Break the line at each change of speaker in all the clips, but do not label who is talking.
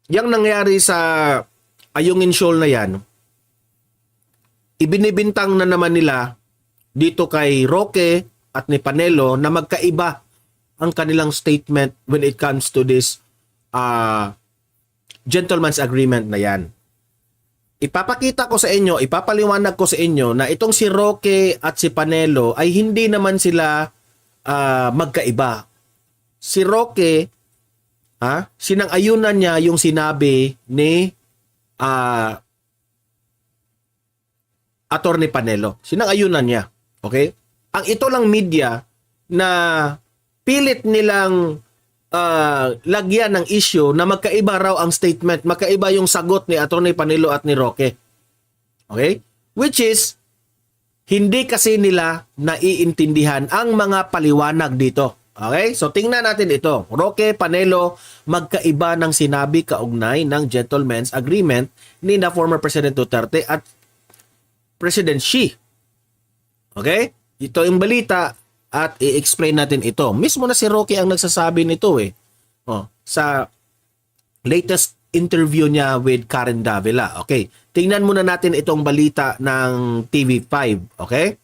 Yang nangyari sa Ayungin Shoal na yan, ibinibintang na naman nila dito kay Roque at ni Panelo na magkaiba ang kanilang statement when it comes to this gentleman's agreement na yan. Ipapakita ko sa inyo, ipapaliwanag ko sa inyo na itong si Roque at si Panelo ay hindi naman sila magkaiba. Si Roque, sinang-ayunan niya yung sinabi ni Attorney Panelo. Sinang-ayunan niya. Okay? Ang ito lang media na pilit nilang lagyan ng issue na magkaiba raw ang statement, magkaiba yung sagot ni Attorney Panelo at ni Roque. Okay? Which is, hindi kasi nila naiintindihan ang mga paliwanag dito. Okay? So, tingnan natin ito. Roque, Panelo, magkaiba ng sinabi kaugnay ng gentleman's agreement ni na former President Duterte at President Xi. Okay? Ito yung balita at i-explain natin ito. Mismo na si Roque ang nagsasabi nito sa latest interview niya with Karen Davila. Okay. Tingnan muna natin itong balita ng TV5. Okay?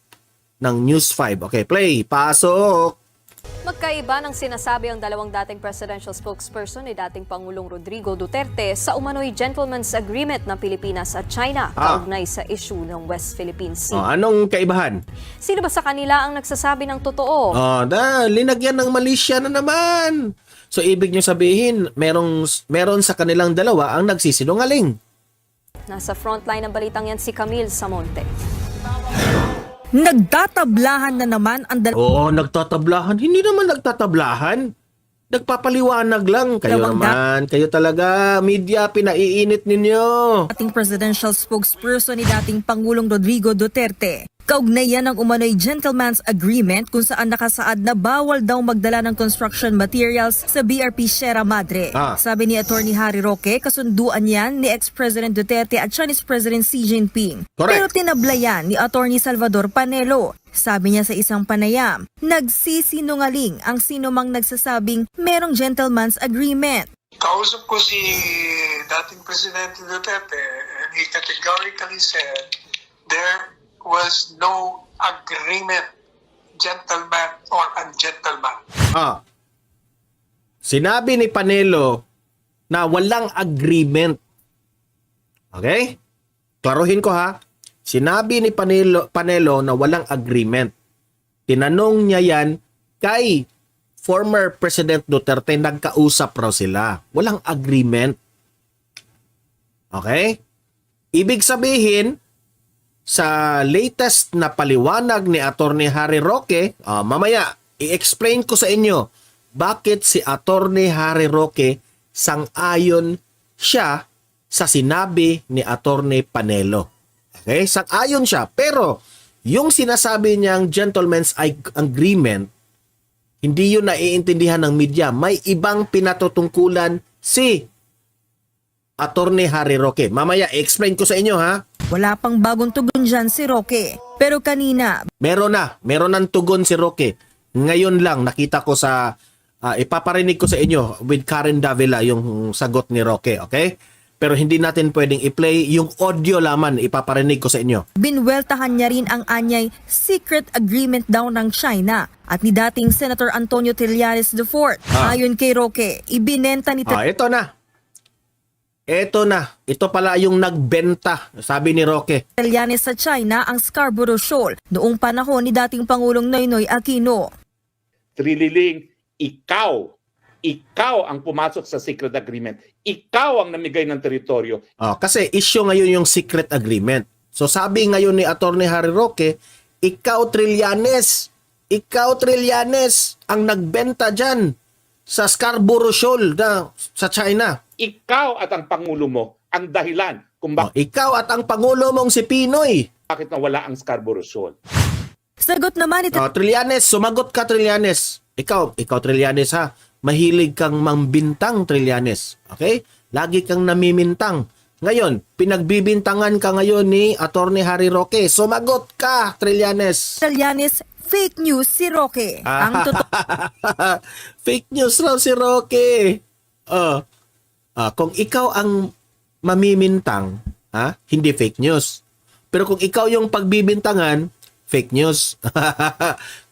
Ng News 5. Okay, play. Pasok!
Magkaiba ng sinasabi ang dalawang dating presidential spokesperson ni dating Pangulong Rodrigo Duterte sa umano'y gentleman's agreement ng Pilipinas at China kaugnay sa issue ng West Philippine Sea.
Anong kaibahan?
Sino ba sa kanila ang nagsasabi ng totoo?
Linagyan ng malisya na naman. So ibig nyo sabihin, meron sa kanilang dalawa ang nagsisinungaling.
Nasa frontline ng balitang yan si Camille Samonte.
Nagtatablahan na naman ang
Oo, nagtatablahan. Hindi naman nagtatablahan. Nagpapaliwanag lang. Kayo naman, kayo talaga, media, pinaiinit ninyo.
dating presidential spokesperson ni dating Pangulong Rodrigo Duterte. Kaugnay yan ng umano'y gentleman's agreement kung saan nakasaad na bawal daw magdala ng construction materials sa BRP Sierra Madre. Sabi ni Attorney Harry Roque, kasunduan yan ni ex-President Duterte at Chinese President Xi Jinping.
Correct.
Pero tinablayan ni Attorney Salvador Panelo. Sabi niya sa isang panayam, nagsisinungaling ang sinumang nagsasabing merong gentleman's agreement.
Kausap ko si dating Presidente Duterte and he categorically said there was no agreement, gentleman or ungentleman.
Sinabi ni Panelo na walang agreement. Okay? Klaruhin ko ha. Sinabi ni Panelo na walang agreement. Tinanong niya yan kay former President Duterte, nagkausap raw sila. Walang agreement. Okay? Ibig sabihin, sa latest na paliwanag ni Attorney Harry Roque, mamaya, i-explain ko sa inyo bakit si Attorney Harry Roque sang-ayon siya sa sinabi ni Attorney Panelo. Okay? Sang-ayon siya. Pero, yung sinasabi niyang gentleman's agreement, hindi yun naiintindihan ng media. May ibang pinatutungkulan si Attorney Harry Roque. Mamaya, i-explain ko sa inyo ha.
Wala pang bagong tugon dyan si Roque. Pero kanina,
Meron ng tugon si Roque. Ngayon lang, nakita ko sa, ipaparinig ko sa inyo with Karen Davila yung sagot ni Roque, okay? Pero hindi natin pwedeng i-play yung audio laman, ipaparinig ko sa inyo.
binweltahan niya rin ang anyay secret agreement daw ng China at ni dating Senator Antonio Trillanes IV. Ayon kay Roque, ibinenta ni
Ito na. Ito pala yung nagbenta, sabi ni Roque.
Trillanes sa China ang Scarborough Shoal noong panahon ni dating Pangulong Noynoy Aquino.
Trililing, ikaw ang pumasok sa secret agreement. Ikaw ang namigay ng teritoryo.
Kasi issue ngayon yung secret agreement. So sabi ngayon ni Attorney Harry Roque, ikaw Trillanes ang nagbenta dyan sa Scarborough Shoal sa China.
Ikaw at ang Pangulo mo ang dahilan kung
Ikaw at ang Pangulo mong si Pinoy.
bakit nawala ang Scarborough Shoal.
Sagot naman ni
Trillanes, sumagot ka Trillanes. Ikaw Trillanes ha. Mahilig kang mambintang Trillanes. Okay? Lagi kang namimintang. Ngayon, pinagbibintangan ka ngayon ni Attorney Harry Roque. Sumagot ka, Trillanes.
Trillanes, fake news si Roque. Ang totoo
Fake news raw si Roque. Kung ikaw ang mamimintang, hindi fake news. Pero kung ikaw yung pagbibintangan, fake news.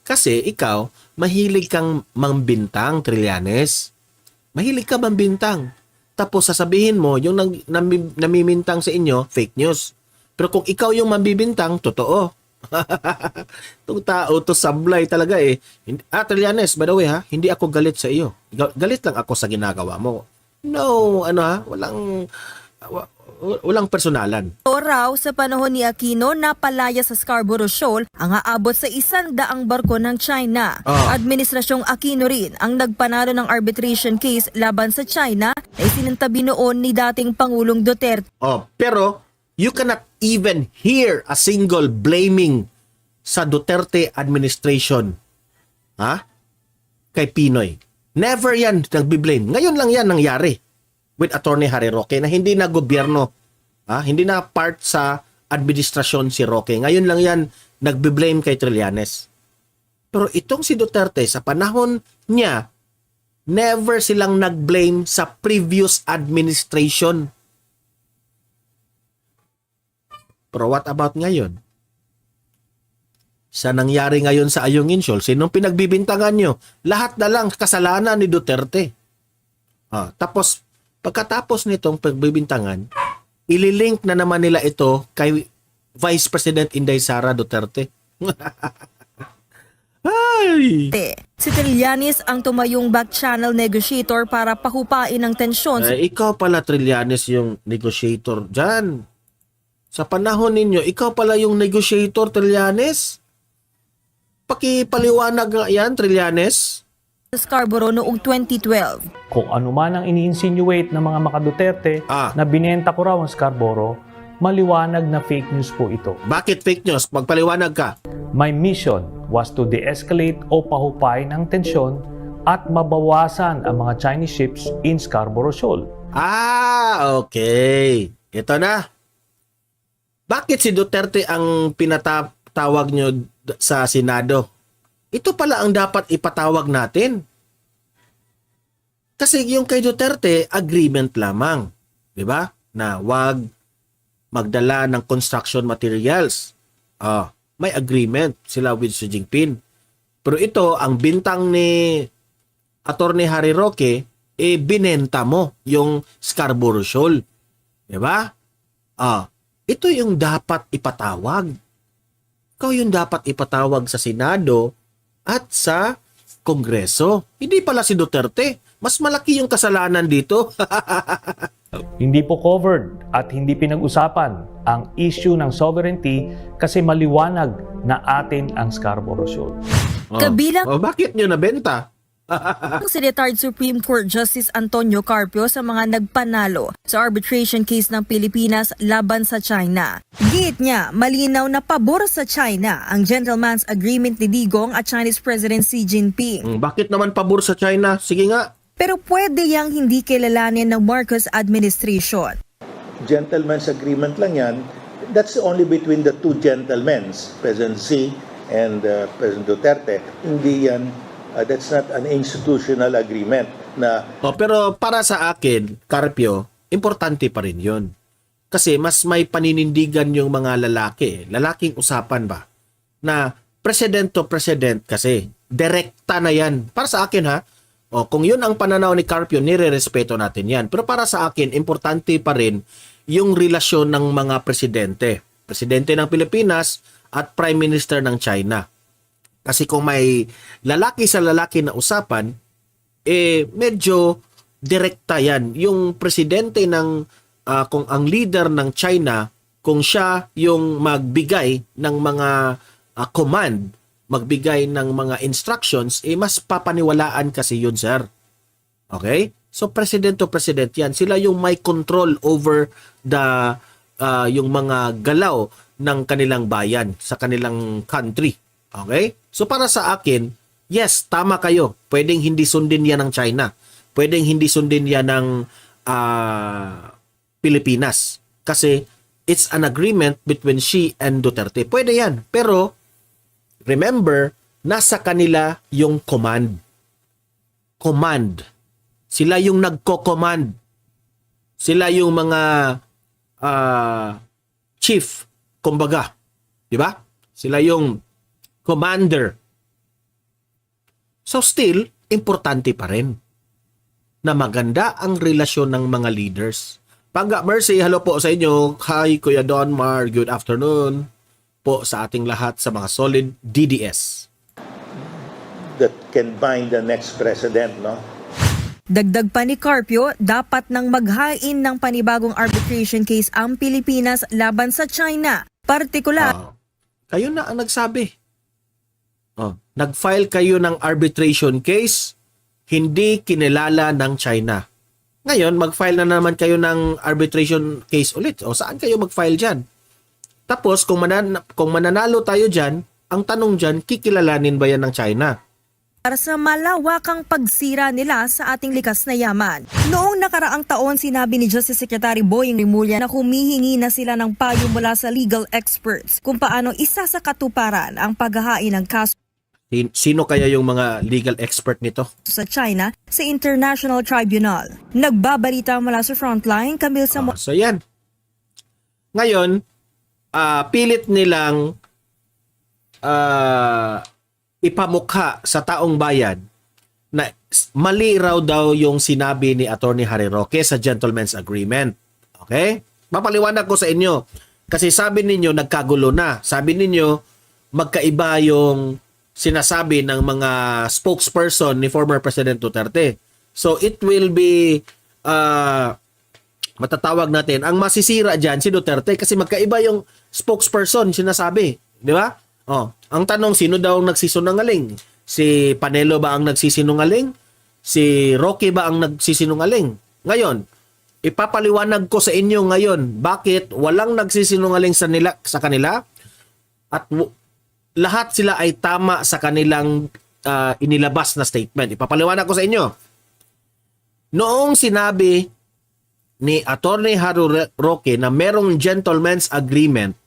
Kasi ikaw, mahilig kang mambintang, Trillanes. Mahilig ka mambintang. Tapos sasabihin mo, yung namimintang sa inyo, fake news. Pero kung ikaw yung mambibintang, totoo. Itong tao to sablay talaga eh. Trillanes, by the way hindi ako galit sa iyo. Galit lang ako sa ginagawa mo. No, walang personalan.
O raw sa panahon ni Aquino napalaya sa Scarborough Shoal ang aabot sa 100 barko ng China. Administrasyong Aquino rin ang nagpanalo ng arbitration case laban sa China na isinantabi noon ni dating Pangulong Duterte.
Pero you cannot even hear a single blaming sa Duterte administration kay Pinoy. Never yan nagbi-blame. Ngayon lang yan nangyari with Attorney Harry Roque na hindi na gobyerno, hindi na part sa administrasyon si Roque. Ngayon lang yan nagbi-blame kay Trillanes. Pero itong si Duterte sa panahon niya, never silang nag-blame sa previous administration. Pero what about ngayon? Sa nangyari ngayon sa Ayungin Shoal, sinong pinagbibintangan nyo? Lahat na lang kasalanan ni Duterte. Tapos, pagkatapos nitong pagbibintangan, ililink na naman nila ito kay Vice President Inday Sara Duterte. Ay!
Si Trillanes ang tumayong back-channel negotiator para pahupain ang tensyon.
Ikaw pala, Trillanes, yung negotiator dyan. Sa panahon ninyo, ikaw pala yung negotiator, Trillanes. Pakipaliwanag nga yan, Trillanes.
Sa Scarborough noong 2012.
Kung ano man ang ini-insinuate ng mga maka-Duterte na binenta ko raw ang Scarborough, maliwanag na fake news po ito.
Bakit fake news? Magpaliwanag ka.
My mission was to de-escalate o pahupain ang tensyon at mabawasan ang mga Chinese ships in Scarborough Shoal.
Okay. Ito na. Bakit si Duterte ang pinatawag nyo sa Senado? Ito pala ang dapat ipatawag natin. Kasi yung kay Duterte, agreement lamang. Diba? Na wag magdala ng construction materials. May agreement sila with Xi Jinping. Pero ito, ang bintang ni Attorney Harry Roque, binenta mo yung Scarborough Shoal. Diba? Ito yung dapat ipatawag. Ikaw yung dapat ipatawag sa Senado at sa Kongreso. Hindi pala si Duterte. Mas malaki yung kasalanan dito.
Hindi po covered at hindi pinag-usapan ang issue ng sovereignty kasi maliwanag na atin ang Scarborough Shoal.
Kabilang
bakit nyo nabenta?
si retired Supreme Court Justice Antonio Carpio sa mga nagpanalo sa arbitration case ng Pilipinas laban sa China. Giit niya, malinaw na pabor sa China ang gentleman's agreement ni Digong at Chinese President Xi Jinping.
Bakit naman pabor sa China? Sige nga.
Pero pwede yang hindi kilalanin ng Marcos administration.
Gentleman's agreement lang yan. That's only between the two gentlemen, President Xi and President Duterte. Hindi yan. That's not an institutional agreement na...
Pero para sa akin, Carpio, importante pa rin yun. Kasi mas may paninindigan yung mga lalaki. Lalaking usapan ba? Na president to president kasi. Direkta na yan. Para sa akin kung yun ang pananaw ni Carpio, nire-respeto natin yan. Pero para sa akin, importante pa rin yung relasyon ng mga presidente. Presidente ng Pilipinas at Prime Minister ng China. Kasi kung may lalaki sa lalaki na usapan, medyo direkta yan. Yung presidente ng, kung ang leader ng China, kung siya yung magbigay ng mga command, magbigay ng mga instructions, mas papaniwalaan kasi yun, sir. Okay? So, president to president yan. Sila yung may control over yung mga galaw ng kanilang bayan, sa kanilang country. Okay? So para sa akin, yes, tama kayo. Pwedeng hindi sundin yan ng China. Pwedeng hindi sundin yan ng Pilipinas. Kasi it's an agreement between Xi and Duterte. Pwede yan. Pero remember, nasa kanila yung command. Command. Sila yung nagko-command. Sila yung mga chief, kumbaga. Di ba? Sila yung commander. So still, importante pa rin na maganda ang relasyon ng mga leaders. Pangga Mercy, hello po sa inyo. Hi Kuya Donmar, good afternoon po sa ating lahat sa mga solid DDS.
That can bind the next president, no?
Dagdag pa ni Carpio, dapat nang maghain ng panibagong arbitration case ang Pilipinas laban sa China. Partikular,
Kayo na ang nagsabi. Nag-file kayo ng arbitration case, hindi kinilala ng China. Ngayon, mag-file na naman kayo ng arbitration case ulit. O saan kayo mag-file dyan? Tapos, kung mananalo tayo dyan, ang tanong dyan, kikilalanin ba yan ng China?
para sa malawakang pagsira nila sa ating likas na yaman. Noong nakaraang taon, sinabi ni Justice Secretary Boying Rimulya na humihingi na sila ng payo mula sa legal experts kung paano isa sa katuparan ang paghahain ng kaso
Sino kaya yung mga legal expert nito?
sa China sa International Tribunal. Nagbabalita mula sa Frontline, Camille Samo.
So yan. Ngayon, pilit nilang ipamukha sa taong bayan na mali raw daw yung sinabi ni Attorney Harry Roque sa Gentleman's Agreement. Okay? Papaliwanag ko sa inyo. Kasi sabi ninyo, nagkagulo na. Sabi ninyo, magkaiba yung sinasabi ng mga spokesperson ni former President Duterte. So it will be matatawag natin, ang masisira dyan si Duterte kasi magkaiba yung spokesperson sinasabi. Di ba? Ang tanong, sino daw nagsisinungaling? Si Panelo ba ang nagsisinungaling? Si Roque ba ang nagsisinungaling? Ngayon, ipapaliwanag ko sa inyo ngayon bakit walang nagsisinungaling sa kanila at lahat sila ay tama sa kanilang inilabas na statement. Ipapaliwanag ko sa inyo. Noong sinabi ni Attorney Harry Roque na merong gentleman's agreement,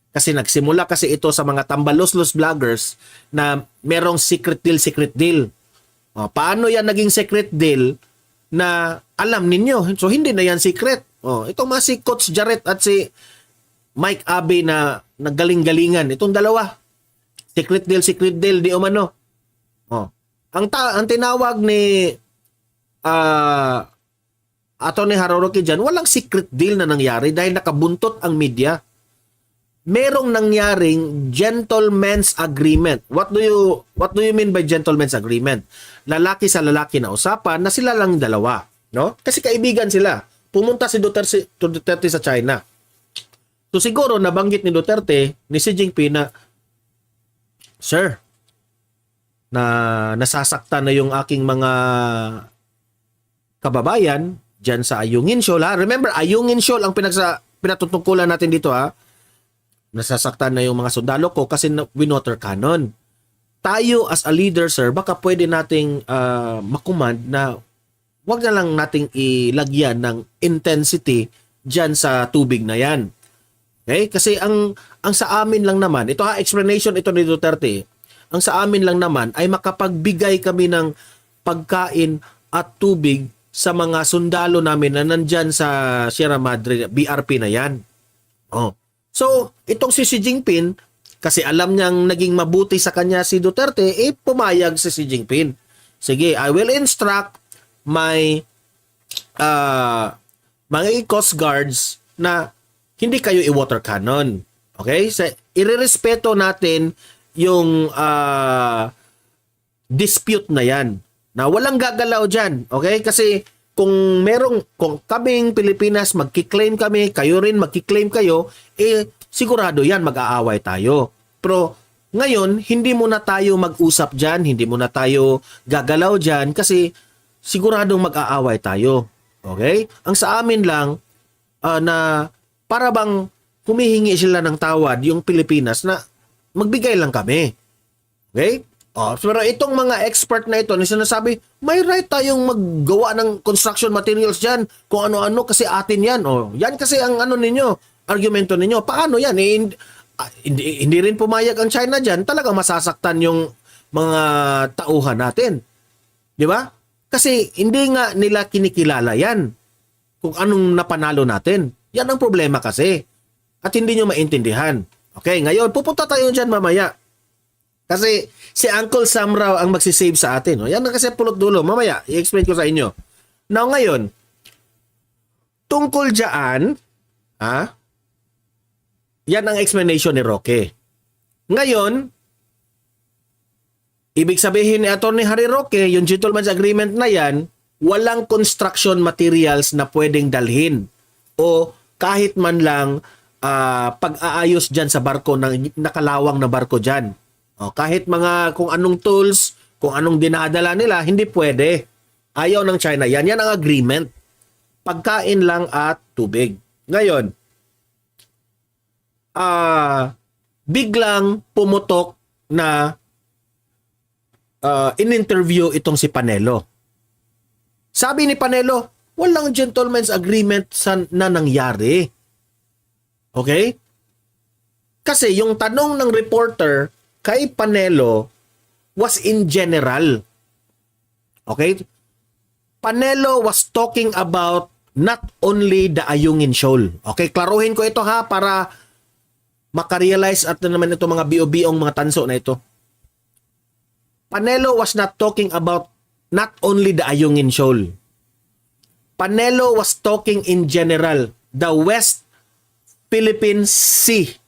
kasi nagsimula kasi ito sa mga tambalos-los vloggers na merong secret deal. Paano yan naging secret deal na alam ninyo? So hindi na yan secret. Itong mga si Coach Jarrett at si Mike Abe na naggaling-galingan. Itong dalawa. Secret deal, di umano. Ang tinawag ni Attorney Harry Roque dyan, walang secret deal na nangyari dahil nakabuntot ang media. Merong nangyaring gentleman's agreement. What do you mean by gentleman's agreement? Lalaki sa lalaki na usapan na sila lang dalawa, no? Kasi kaibigan sila. Pumunta si Duterte sa China. So siguro nabanggit ni Duterte ni Xi Jinping na, Sir, na nasasaktan na yung aking mga kababayan dyan sa Ayungin Shoal. Remember, Ayungin Shoal ang pinatutungkulan natin dito, ha? Nasasaktan na yung mga sundalo ko kasi winoter cannon. Tayo as a leader, sir, baka pwede nating makumand na wag na lang nating ilagyan ng intensity dyan sa tubig na yan. Okay? Kasi ang sa amin lang naman, ito explanation ito ni Duterte, ang sa amin lang naman ay makapagbigay kami ng pagkain at tubig sa mga sundalo namin na nandyan sa Sierra Madre, BRP na yan. So, itong si Xi Jinping, kasi alam niyang naging mabuti sa kanya si Duterte, pumayag si Xi Jinping. Sige, I will instruct my mga Coast Guards na hindi kayo i-water cannon. Okay? So, irerespeto natin yung dispute na yan. Na walang gagalaw dyan. Okay? Kasi kung kaming Pilipinas magkiklaim kami, kayo rin magkiklaim kayo, sigurado yan, mag-aaway tayo. Pero ngayon, hindi muna tayo mag-usap dyan, hindi muna tayo gagalaw dyan kasi siguradong mag-aaway tayo. Okay? Ang sa amin lang, na para bang humihingi sila ng tawad yung Pilipinas na magbigay lang kami. Okay? Pero itong mga expert na ito, na sinasabi, may right tayong maggawa ng construction materials dyan, kung ano-ano, kasi atin yan. Yan kasi ang argumento ninyo. Paano yan? Hindi rin pumayag ang China dyan, talagang masasaktan yung mga tauhan natin. Di ba? Kasi hindi nga nila kinikilala yan. kung anong napanalo natin. Yan ang problema kasi. At hindi nyo maintindihan. Okay, ngayon, pupunta tayo dyan mamaya. Kasi si Uncle Sam raw ang magsisave sa atin. No? Yan na kasi pulot dulo. Mamaya, i-explain ko sa inyo. Now, ngayon, tungkol dyan, yan ang explanation ni Roque. Ngayon, ibig sabihin ni Atty. Harry Roque, yung gentleman's agreement na yan, walang construction materials na pwedeng dalhin o kahit man lang pag-aayos dyan sa barko, ng nakalawang na barko dyan. O, kahit mga kung anong tools, kung anong dinadala nila, hindi pwede. Ayaw ng China yan. Yan ang agreement. Pagkain lang at tubig. Ngayon, biglang pumutok na in-interview itong si Panelo. Sabi ni Panelo, walang gentleman's agreement na nangyari. Okay? Kasi yung tanong ng reporter kay Panelo was in general. Okay? Panelo was talking about not only the Ayungin Shoal. Okay, klaruhin ko ito ha para makarealize at naman ito mga BOB-ong mga tanso na ito. Panelo was not talking about not only the Ayungin Shoal. Panelo was talking in general, the West Philippine Sea.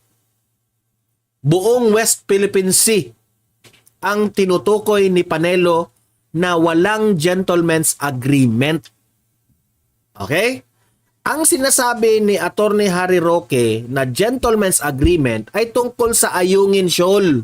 Buong West Philippine Sea ang tinutukoy ni Panelo na walang gentleman's agreement. Okay? Ang sinasabi ni Atty. Harry Roque na gentleman's agreement ay tungkol sa Ayungin Shoal.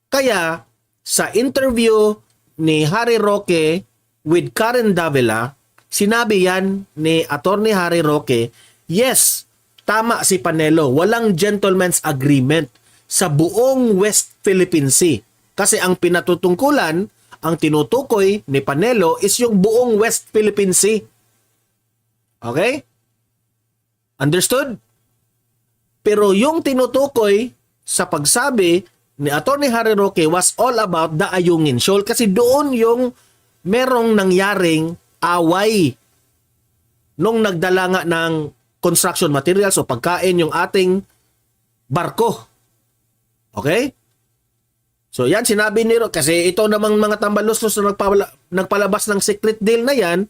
Kaya, sa interview ni Harry Roque with Karen Davila, sinabi yan ni Atty. Harry Roque, yes, tama si Panelo, walang gentleman's agreement sa buong West Philippine Sea. Kasi ang pinatutungkulan, ang tinutukoy ni Panelo is yung buong West Philippine Sea. Okay? Understood? Pero yung tinutukoy sa pagsabi ni Atty. Harry Roque was all about the Ayungin Shoal kasi doon yung merong nangyaring away nung nagdala nga ng construction materials o pagkain yung ating barko. Okay? So yan sinabi ni Roque kasi ito namang mga tambaluslos na nagpalabas ng secret deal na yan,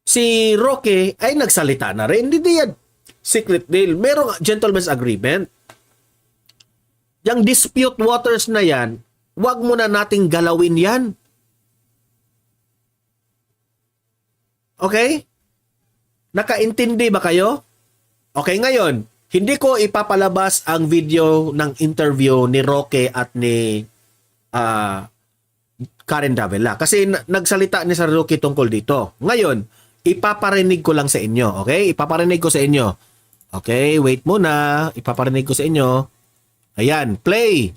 si Roque ay nagsalita na rin. Hindi yan secret deal. Merong gentleman's agreement. Yung dispute waters na yan, wag mo na nating galawin yan. Okay? Nakaintindi ba kayo? Okay, ngayon, hindi ko ipapalabas ang video ng interview ni Roque at ni Karen Davila kasi nagsalita ni Sir Roque tungkol dito. Ngayon, ipaparinig ko lang sa inyo. Okay? Ipaparinig ko sa inyo. Okay, wait muna. Ipaparinig ko sa inyo. Ayan, play.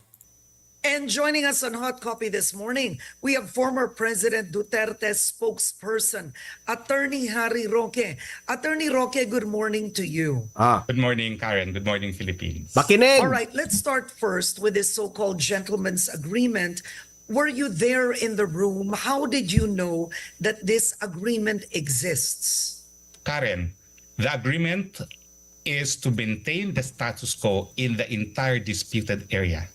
And joining us on Hot Copy this morning, we have former President Duterte's spokesperson, Attorney Harry Roque. Attorney Roque, good morning to you.
Good morning, Karen. Good morning, Philippines.
Makinig.
All right, let's start first with this so-called gentleman's agreement. Were you there in the room? How did you know that this agreement exists?
Karen, the agreement is to maintain the status quo in the entire disputed area.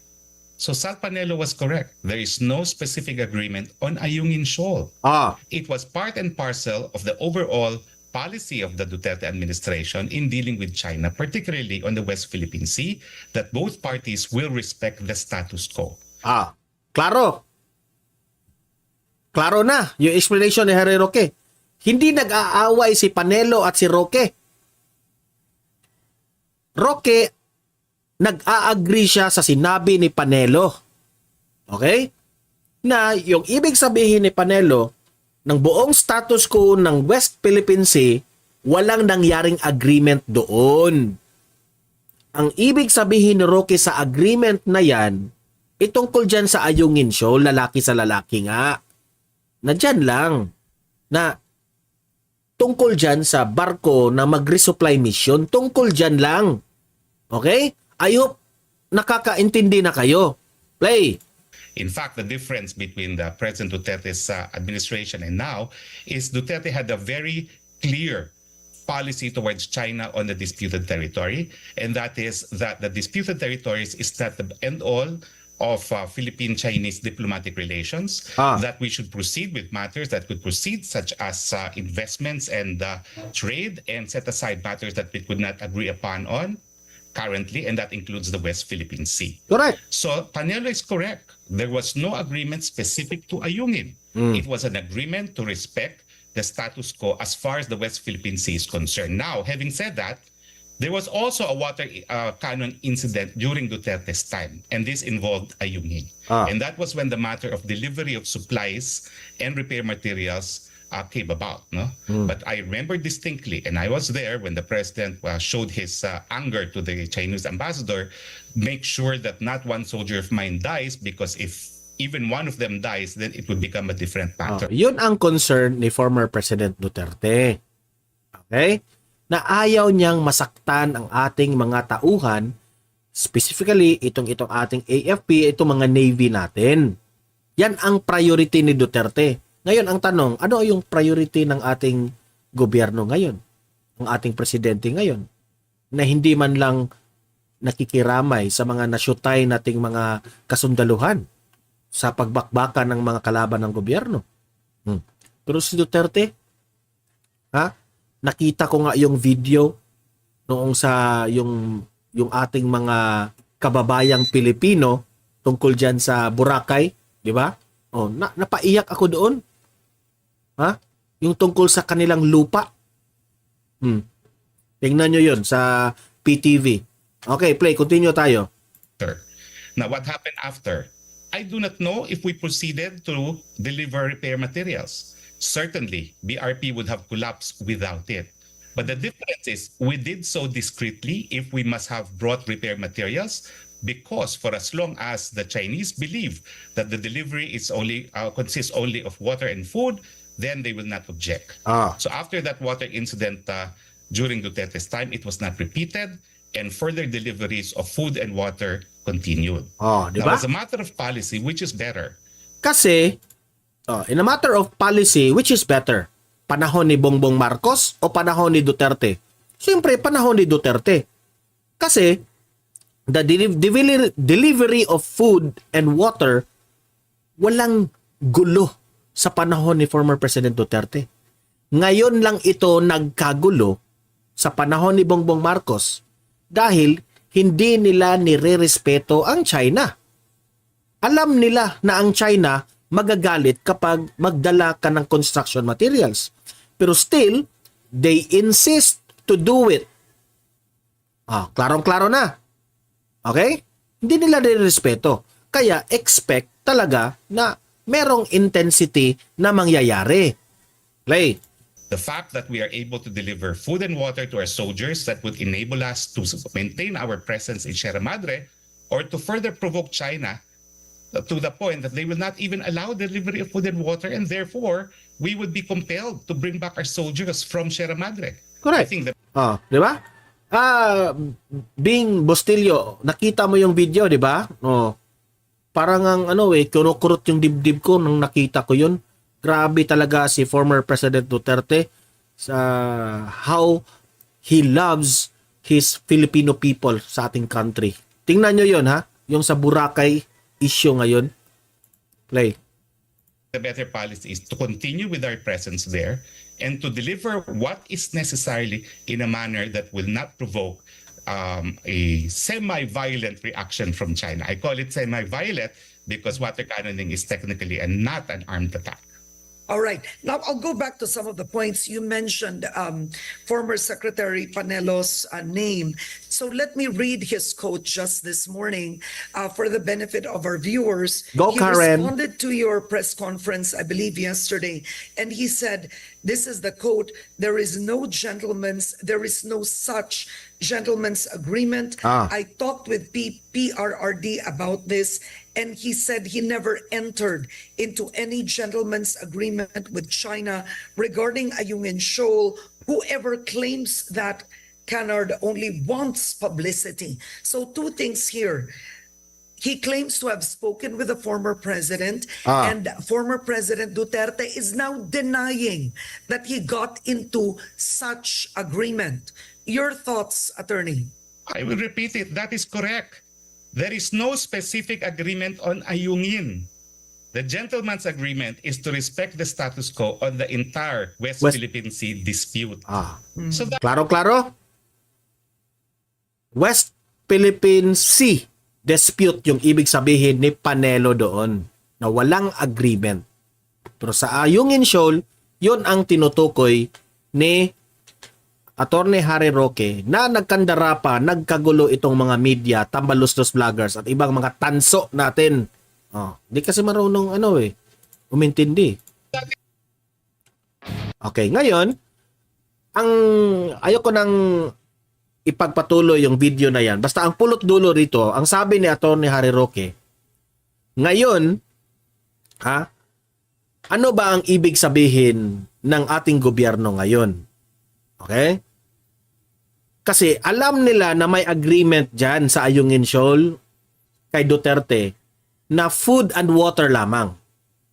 So Sal Panelo was correct. There is no specific agreement on Ayungin Shoal. It was part and parcel of the overall policy of the Duterte administration in dealing with China, particularly on the West Philippine Sea, that both parties will respect the status quo.
Klaro. Klaro na yung explanation ni Harry Roque. Hindi nag-aaway si Panelo at si Roque. Roque, nag-a-agree siya sa sinabi ni Panelo. Okay? Na yung ibig sabihin ni Panelo, ng buong status quo ng West Philippine Sea, walang nangyaring agreement doon. Ang ibig sabihin ni Roque sa agreement na yan, itungkol dyan sa Ayungin Shoal, lalaki sa lalaki nga. Na dyan lang. Na tungkol dyan sa barko na mag-resupply mission, tungkol dyan lang. Okay? I hope nakakaintindi na kayo. Play.
In fact, the difference between the President Duterte's administration and now is Duterte had a very clear policy towards China on the disputed territory, and that is that the disputed territories is not the end all of Philippine-Chinese diplomatic relations, that we should proceed with matters that could proceed, such as investments and trade, and set aside matters that we could not agree upon on currently, and that includes the West Philippine Sea.
Correct.
So Panielo is correct. There was no agreement specific to Ayungin. It was an agreement to respect the status quo as far as the West Philippine Sea is concerned. Now, having said that, there was also a water cannon incident during Duterte's time, and this involved Ayungin. And that was when the matter of delivery of supplies and repair materials came about. No? But I remember distinctly, and I was there when the president showed his anger to the Chinese ambassador, make sure that not one soldier of mine dies, because if even one of them dies, then it would become a different matter.
Yun ang concern ni former President Duterte. Okay? Na ayaw niyang masaktan ang ating mga tauhan, specifically itong ating AFP, itong mga Navy natin. Yan ang priority ni Duterte. Ngayon, ang tanong, ano yung priority ng ating gobyerno ngayon? Ang ating presidente ngayon? Na hindi man lang nakikiramay sa mga nasyutay nating mga kasundaluhan sa pagbakbakan ng mga kalaban ng gobyerno. Pero si Duterte, nakita ko nga yung video noong sa yung ating mga kababayang Pilipino tungkol diyan sa Boracay, di ba? Napaiyak ako doon. Yung tungkol sa kanilang lupa. Tingnan nyo yun sa PTV. Okay, play. Continue tayo.
Now, what happened after? I do not know if we proceeded to deliver repair materials. Certainly, BRP would have collapsed without it. But the difference is we did so discreetly if we must have brought repair materials, because for as long as the Chinese believe that the delivery is consists only of water and food, then they will not object. So after that water incident during Duterte's time, it was not repeated, and further deliveries of food and water continued.
Di
Now,
ba?
as a matter of policy, which is better?
Kasi, in a matter of policy, which is better? Panahon ni Bongbong Marcos o panahon ni Duterte? Siyempre, panahon ni Duterte. Kasi, the delivery of food and water, walang gulo sa panahon ni former President Duterte. Ngayon lang ito nagkagulo sa panahon ni Bongbong Marcos dahil hindi nila nire-respeto ang China. Alam nila na ang China magagalit kapag magdala ka ng construction materials. Pero still, they insist to do it. Klarong-klaro na. Okay? Hindi nila nire-respeto. Kaya expect talaga na merong intensity na mangyayari. Play.
The fact that we are able to deliver food and water to our soldiers that would enable us to maintain our presence in Sierra Madre, or to further provoke China to the point that they will not even allow delivery of food and water, and therefore we would be compelled to bring back our soldiers from Sierra Madre.
Correct.
I think that
Di ba? Bing Bustillo, nakita mo yung video, di ba? Parang ang kinukurot yung dibdib ko nung nakita ko yun. Grabe talaga si former President Duterte sa how he loves his Filipino people sa ating country. Tingnan nyo yun, yung sa Boracay issue ngayon. Play.
the better policy is to continue with our presence there and to deliver what is necessarily in a manner that will not provoke a semi-violent reaction from China. I call it semi-violent because water cannoning is technically not an armed attack.
All right. Now, I'll go back to some of the points. You mentioned former Secretary Panelo's name. So let me read his quote just this morning for the benefit of our viewers.
Go,
he
Karen.
responded to your press conference, I believe, yesterday. And he said, this is the quote, there is no such gentleman's agreement. I talked with PRRD about this, and he said he never entered into any gentleman's agreement with China regarding Ayungin Shoal. Whoever claims that Canard only wants publicity. So two things here. He claims to have spoken with the former president,
Ah.
and former President Duterte is now denying that he got into such agreement. Your thoughts, attorney?
I will repeat it. That is correct. There is no specific agreement on ayungin. The gentleman's agreement is to respect the status quo on the entire West Philippine Sea dispute. So that
Klaro-klaro? West Philippine Sea dispute yung ibig sabihin ni Panelo doon na walang agreement. Pero sa Ayungin Shoal, yun ang tinutukoy ni Attorney Harry Roque na nagkandara pa, nagkagulo itong mga media, tambalustos vloggers at ibang mga tanso natin. Di kasi marunong umintindi. Okay, ngayon, ayoko nang ipagpatuloy yung video na yan. Basta ang pulot dulo rito, ang sabi ni Attorney Harry Roque, ngayon, ano ba ang ibig sabihin ng ating gobyerno ngayon? Okay? Kasi alam nila na may agreement dyan sa Ayungin Shoal kay Duterte na food and water lamang.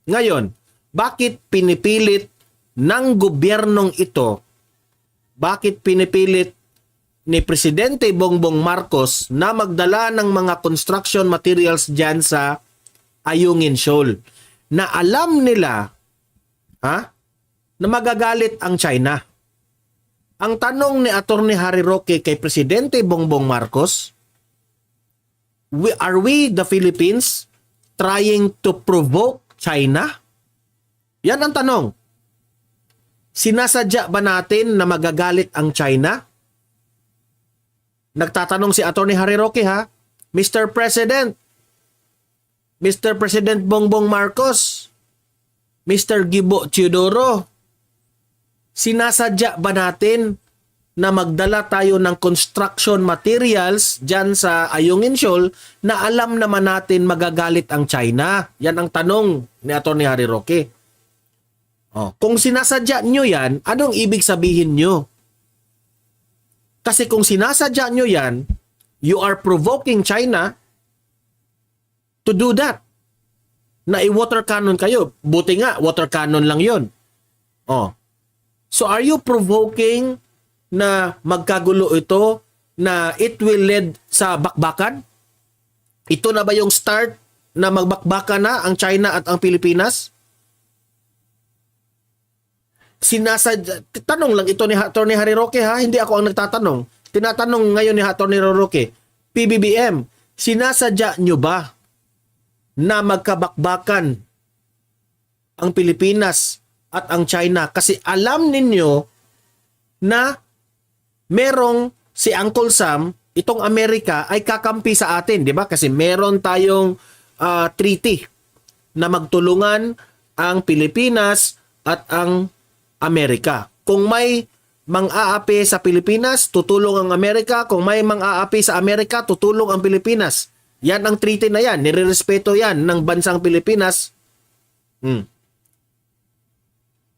Ngayon, bakit pinipilit ng gobyernong ito, bakit pinipilit ni Presidente Bongbong Marcos na magdala ng mga construction materials dyan sa Ayungin Shoal na alam nila na magagalit ang China? Ang tanong ni Attorney Harry Roque kay Presidente Bongbong Marcos, are we the Philippines trying to provoke China? Yan ang tanong. Sinasadya ba natin na magagalit ang China? Nagtatanong si Attorney Harry Roque Mr. President, Mr. President Bongbong Marcos, Mr. Gibo Teodoro, sinasadya ba natin na magdala tayo ng construction materials dyan sa Ayungin Shoal na alam naman natin magagalit ang China? Yan ang tanong ni Attorney Harry Roque. Kung sinasadya nyo yan, anong ibig sabihin nyo? Kasi kung sinasadya nyo yan, you are provoking China to do that. Na i-water cannon kayo. Buti nga, water cannon lang yun. So are you provoking na magkagulo ito, na it will lead sa bakbakan? Ito na ba yung start na magbakbakan na ang China at ang Pilipinas? Tanong lang ito ni Attorney Harry Roque hindi ako ang nagtatanong. Tinatanong ngayon ni Attorney Roque, PBBM, sinasadya nyo ba na magkabakbakan ang Pilipinas at ang China? Kasi alam ninyo na merong si Uncle Sam, itong Amerika ay kakampi sa atin, di ba? Kasi meron tayong treaty na magtulungan ang Pilipinas at ang Amerika. Kung may mang-aapi sa Pilipinas, tutulong ang Amerika. Kung may mang-aapi sa Amerika, tutulong ang Pilipinas. Yan ang treaty na yan. Nirerespeto yan ng bansang Pilipinas.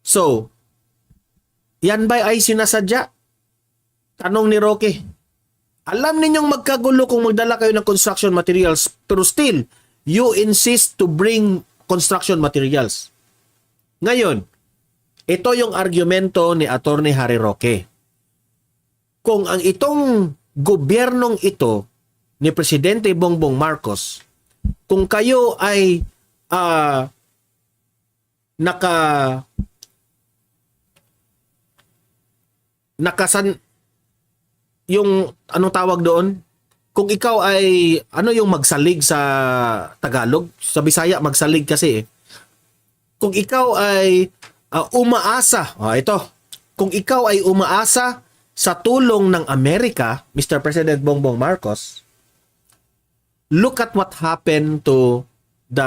So, yan ba ay sinasadya? Tanong ni Roque. Alam ninyong magkagulo kung magdala kayo ng construction materials, pero still, you insist to bring construction materials. Ngayon, ito yung argumento ni Attorney Harry Roque. Kung ang itong gobyernong ito ni Presidente Bongbong Marcos, kung kayo ay yung anong tawag doon? Kung ikaw ay yung magsalig sa Tagalog, sa Bisaya magsalig kasi Kung ikaw ay umaasa, kung ikaw ay umaasa sa tulong ng Amerika, Mr. President Bongbong Marcos, look at what happened to the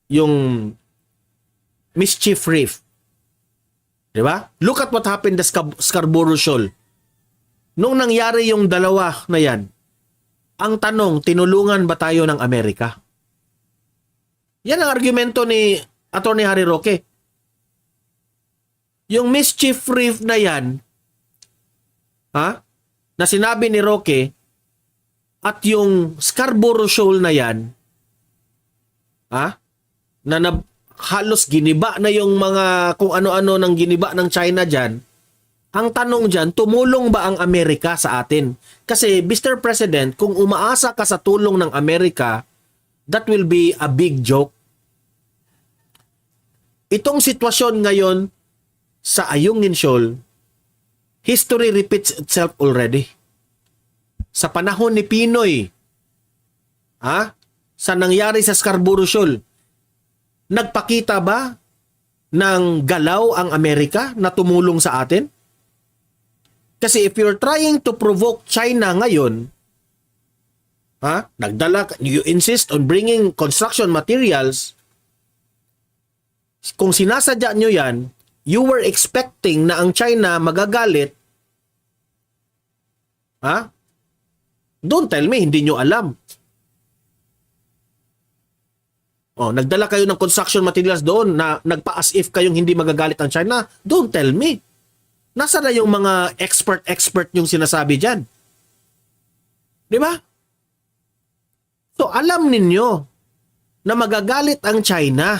yung Mischief Reef. Di ba? Look at what happened the Scarborough Shoal. Nung nangyari yung dalawa na yan, ang tanong, tinulungan ba tayo ng Amerika? Yan ang argumento ni Attorney Harry Roque. Yung Mischief Reef na yan, na sinabi ni Roque, At yung Scarborough Shoal na yan, halos giniba na yung mga kung ano-ano ng giniba ng China dyan, ang tanong dyan, tumulong ba ang Amerika sa atin? Kasi, Mr. President, kung umaasa ka sa tulong ng Amerika, that will be a big joke. Itong sitwasyon ngayon sa Ayungin Shoal, history repeats itself already. Sa panahon ni Pinoy, sa nangyari sa Scarborough Shoal, nagpakita ba ng galaw ang Amerika na tumulong sa atin? Kasi if you're trying to provoke China ngayon, you insist on bringing construction materials, kung sinasadya nyo yan, you were expecting na ang China magagalit, don't tell me, hindi nyo alam. Nagdala kayo ng construction materials doon na nagpa-as if kayong hindi magagalit ang China. Don't tell me. Nasa na yung mga expert yung sinasabi dyan? Di ba? So, alam ninyo na magagalit ang China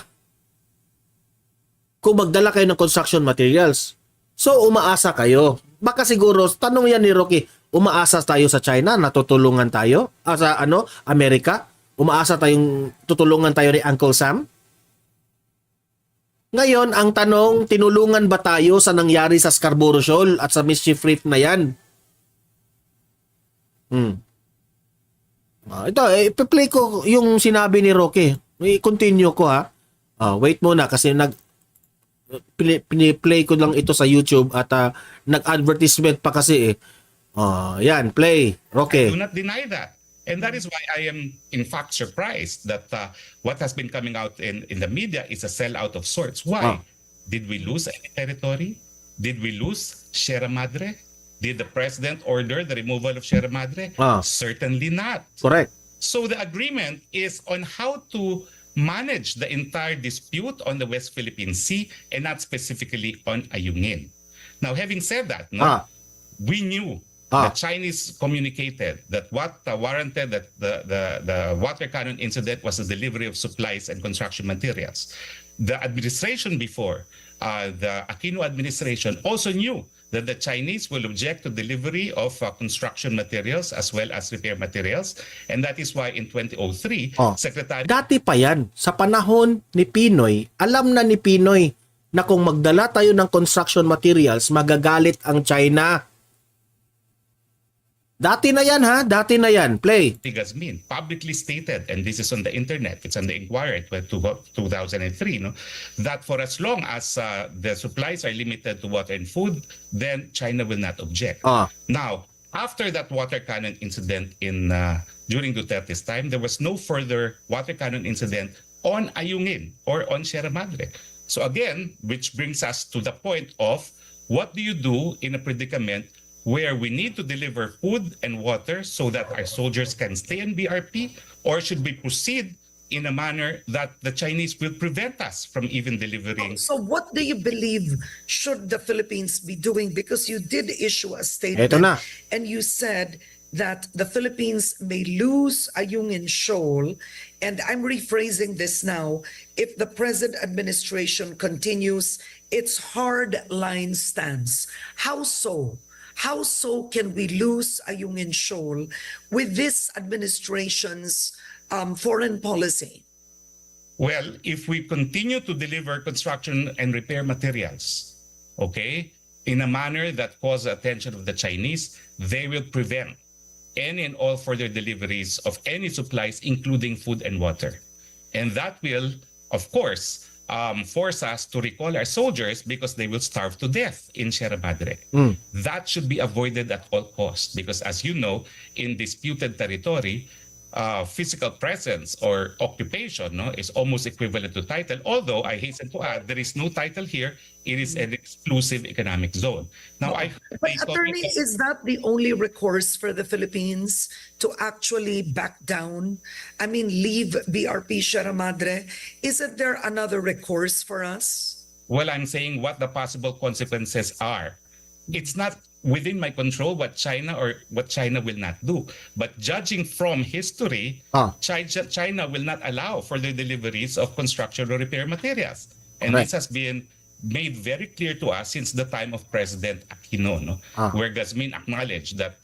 kung magdala kayo ng construction materials. So, umaasa kayo. Baka siguro, tanong yan ni Rocky, umaasa tayo sa China, natutulungan tayo? Sa Amerika? Umaasa tayong tutulungan tayo ni Uncle Sam? Ngayon, ang tanong, tinulungan ba tayo sa nangyari sa Scarborough Shoal at sa mischief reef na yan? Ito, ipi-play ko yung sinabi ni Rocky. I-continue ko wait muna kasi pini-play ko lang ito sa YouTube at nag-advertisement pa kasi yan, play. Rocky.
I do not deny that. And that is why I am in fact surprised that what has been coming out in the media is a sellout of sorts. Why? Did we lose any territory? Did we lose Sierra Madre? Did the president order the removal of Sierra Madre? Certainly not.
Correct.
So the agreement is on how to manage the entire dispute on the West Philippine Sea and not specifically on Ayungin. Now, having said that, we knew the Chinese communicated that what warranted that the water cannon incident was the delivery of supplies and construction materials. The administration before, the Aquino administration, also knew that the Chinese will object to delivery of construction materials as well as repair materials. And that is why in 2003, Secretary...
Dati pa yan, sa panahon ni Pinoy, alam na ni Pinoy na kung magdala tayo ng construction materials, magagalit ang China. Dati na yan dati na yan. Play.
Tigasmin publicly stated, and this is on the internet, it's on the Inquirer 2003, that for as long as the supplies are limited to water and food, then China will not object. Now, after that water cannon incident during Duterte's time, there was no further water cannon incident on Ayungin or on Sierra Madre. So again, which brings us to the point of what do you do in a predicament where we need to deliver food and water so that our soldiers can stay in BRP, or should we proceed in a manner that the Chinese will prevent us from even delivering?
So what do you believe should the Philippines be doing? Because you did issue a statement
Eto na.
and you said that the Philippines may lose Ayungin Shoal, and I'm rephrasing this now, if the present administration continues its hard-line stance. How so? How so can we lose Ayungin Shoal with this administration's foreign policy?
Well, if we continue to deliver construction and repair materials, in a manner that calls the attention of the Chinese, they will prevent any and all further deliveries of any supplies, including food and water. And that will, of course, force us to recall our soldiers because they will starve to death in Sierra Madre. That should be avoided at all costs because, as you know, in disputed territory, physical presence or occupation is almost equivalent to title. Although, I hasten to add, there is no title here. It is an exclusive economic zone. Now,
But attorney, is that the only recourse for the Philippines to actually back down? I mean, leave BRP Sierra Madre? Isn't there another recourse for us?
Well, I'm saying what the possible consequences are. it's not within my control what China will not do. But judging from history, China will not allow for the deliveries of construction or repair materials. And
Correct.
this has been made very clear to us since the time of President Aquino, no? Where Gazmin acknowledged that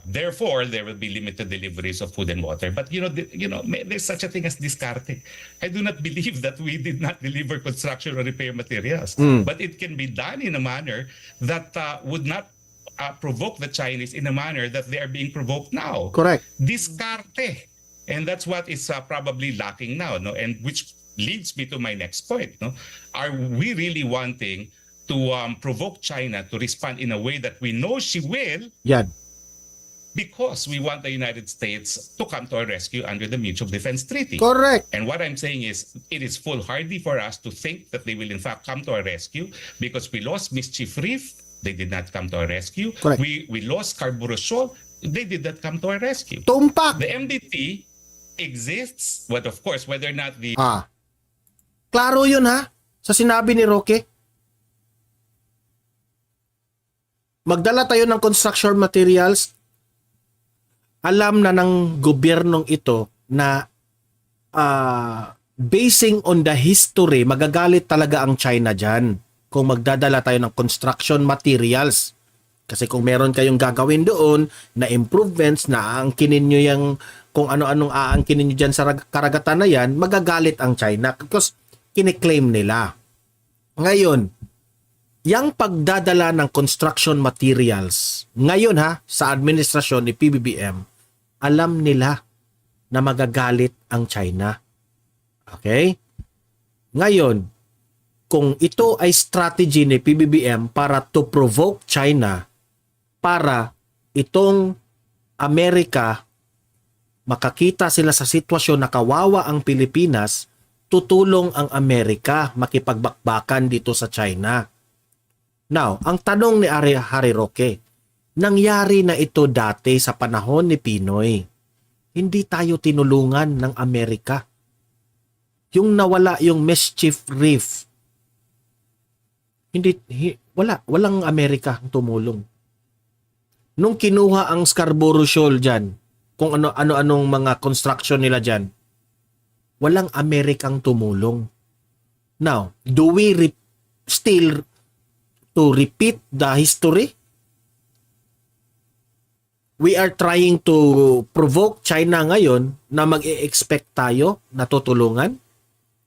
therefore there will be limited deliveries of food and water. But there's such a thing as discarte. I do not believe that we did not deliver construction or repair materials, but it can be done in a manner that would not provoke the Chinese in a manner that they are being provoked now.
Correct.
Discarte, and that's what is probably lacking now, no? And which leads me to my next point, no? Are we really wanting to provoke China to respond in a way that we know she will?
Yan.
Because we want the United States to come to our rescue under the Mutual Defense Treaty.
Correct.
And what I'm saying is, it is foolhardy for us to think that they will in fact come to our rescue because we lost Mischief Reef, they did not come to our rescue.
Correct.
We lost Scarborough Shoal, they did not come to our rescue.
Tumpak.
The MDT exists, but of course, whether or not the
Klaro yun ha, sa sinabi ni Roque. Magdala tayo ng construction materials. Alam na ng gobyernong ito na basing on the history, magagalit talaga ang China dyan kung magdadala tayo ng construction materials. Kasi kung meron kayong gagawin doon na improvements na aangkinin nyo yung kung ano-anong aangkinin nyo dyan sa karagatan na yan, magagalit ang China because kiniklaim nila. Ngayon, yung pagdadala ng construction materials, ngayon ha, sa administrasyon ni PBBM, alam nila na magagalit ang China. Okay? Ngayon, kung ito ay strategy ni PBBM para to provoke China, para itong Amerika, makakita sila sa sitwasyon na kawawa ang Pilipinas, tutulong ang Amerika makipagbakbakan dito sa China. Now, ang tanong ni Harry Roque, nangyari na ito dati sa panahon ni Pinoy. Hindi tayo tinulungan ng Amerika. Yung nawala yung Mischief Reef, walang Amerika ang tumulong. Nung kinuha ang Scarborough Shoal dyan, kung ano-anong mga construction nila dyan, walang Amerikang tumulong. Now, do we still to repeat the history? We are trying to provoke China ngayon na mag-e-expect tayo na tutulungan.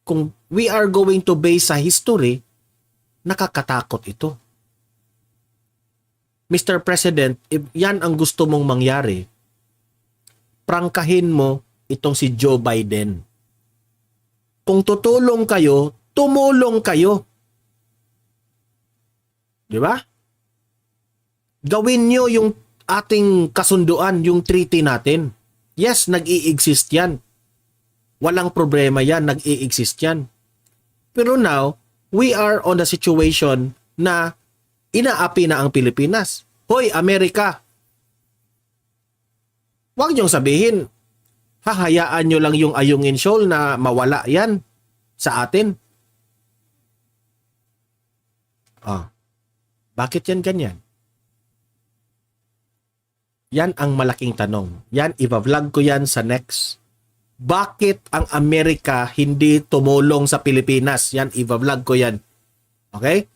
Kung we are going to base sa history, nakakatakot ito. Mr. President, if yan ang gusto mong mangyari, prangkahin mo itong si Joe Biden. Kung tutulong kayo, tumulong kayo. Di ba? Gawin nyo yung ating kasunduan, yung treaty natin. Yes, nag-i-exist yan. Walang problema yan, nag-i-exist yan. Pero now, we are on a situation na inaapi na ang Pilipinas. Hoy, Amerika! Huwag niyong sabihin, hahayaan nyo lang yung Ayungin Shoal na mawala yan sa atin. Bakit yan ganyan? Yan ang malaking tanong. Yan, i-vlog ko yan sa next. Bakit ang Amerika hindi tumulong sa Pilipinas? Yan, i-vlog ko yan. Okay?